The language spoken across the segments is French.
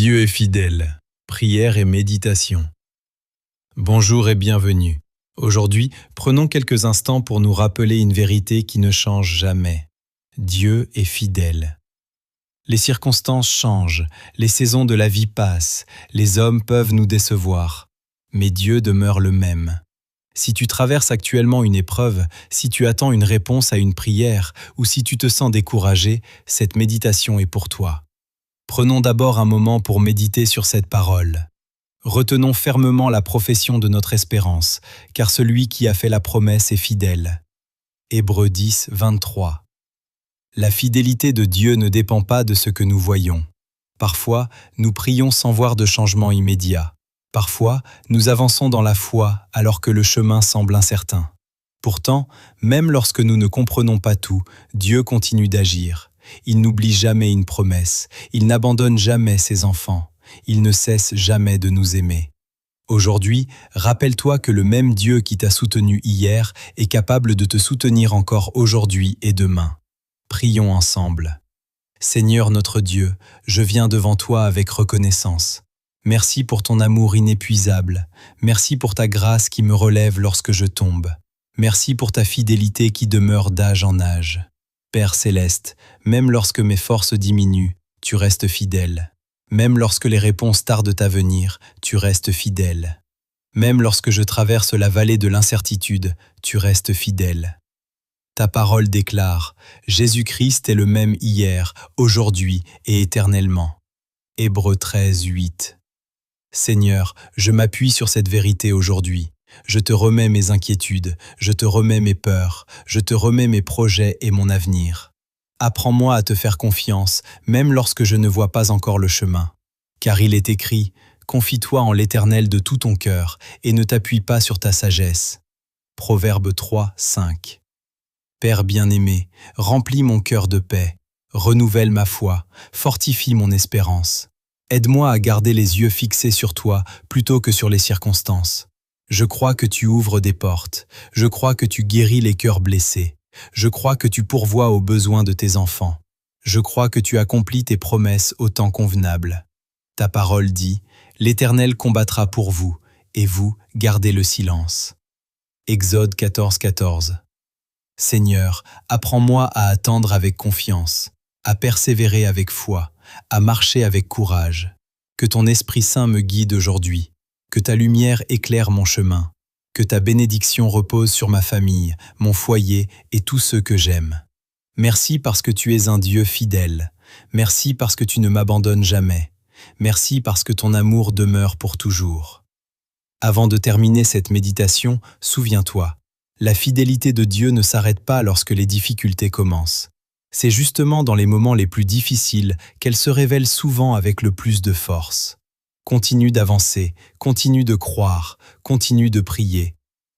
Dieu est fidèle. Prière et méditation. Bonjour et bienvenue. Aujourd'hui, prenons quelques instants pour nous rappeler une vérité qui ne change jamais. Dieu est fidèle. Les circonstances changent, les saisons de la vie passent, les hommes peuvent nous décevoir, mais Dieu demeure le même. Si tu traverses actuellement une épreuve, si tu attends une réponse à une prière ou si tu te sens découragé, cette méditation est pour toi. Prenons d'abord un moment pour méditer sur cette parole. Retenons fermement la profession de notre espérance, car celui qui a fait la promesse est fidèle. Hébreux 10, 23. La fidélité de Dieu ne dépend pas de ce que nous voyons. Parfois, nous prions sans voir de changement immédiat. Parfois, nous avançons dans la foi alors que le chemin semble incertain. Pourtant, même lorsque nous ne comprenons pas tout, Dieu continue d'agir. Il n'oublie jamais une promesse, il n'abandonne jamais ses enfants, il ne cesse jamais de nous aimer. Aujourd'hui, rappelle-toi que le même Dieu qui t'a soutenu hier est capable de te soutenir encore aujourd'hui et demain. Prions ensemble. Seigneur notre Dieu, je viens devant toi avec reconnaissance. Merci pour ton amour inépuisable, merci pour ta grâce qui me relève lorsque je tombe. Merci pour ta fidélité qui demeure d'âge en âge. Père céleste, même lorsque mes forces diminuent, tu restes fidèle. Même lorsque les réponses tardent à venir, tu restes fidèle. Même lorsque je traverse la vallée de l'incertitude, tu restes fidèle. Ta parole déclare, Jésus-Christ est le même hier, aujourd'hui et éternellement. Hébreux 13, 8. Seigneur, je m'appuie sur cette vérité aujourd'hui. Je te remets mes inquiétudes, je te remets mes peurs, je te remets mes projets et mon avenir. Apprends-moi à te faire confiance, même lorsque je ne vois pas encore le chemin. Car il est écrit, confie-toi en l'Éternel de tout ton cœur et ne t'appuie pas sur ta sagesse. Proverbe 3, 5. Père bien-aimé, remplis mon cœur de paix, renouvelle ma foi, fortifie mon espérance. Aide-moi à garder les yeux fixés sur toi plutôt que sur les circonstances. Je crois que tu ouvres des portes, je crois que tu guéris les cœurs blessés, je crois que tu pourvois aux besoins de tes enfants, je crois que tu accomplis tes promesses au temps convenable. Ta parole dit, l'Éternel combattra pour vous, et vous, gardez le silence. Exode 14, 14. Seigneur, apprends-moi à attendre avec confiance, à persévérer avec foi, à marcher avec courage. Que ton Esprit Saint me guide aujourd'hui. Que ta lumière éclaire mon chemin, que ta bénédiction repose sur ma famille, mon foyer et tous ceux que j'aime. Merci parce que tu es un Dieu fidèle. Merci parce que tu ne m'abandonnes jamais. Merci parce que ton amour demeure pour toujours. Avant de terminer cette méditation, souviens-toi, la fidélité de Dieu ne s'arrête pas lorsque les difficultés commencent. C'est justement dans les moments les plus difficiles qu'elle se révèle souvent avec le plus de force. Continue d'avancer, continue de croire, continue de prier,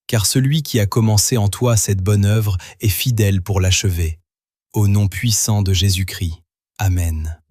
car celui qui a commencé en toi cette bonne œuvre est fidèle pour l'achever. Au nom puissant de Jésus-Christ. Amen.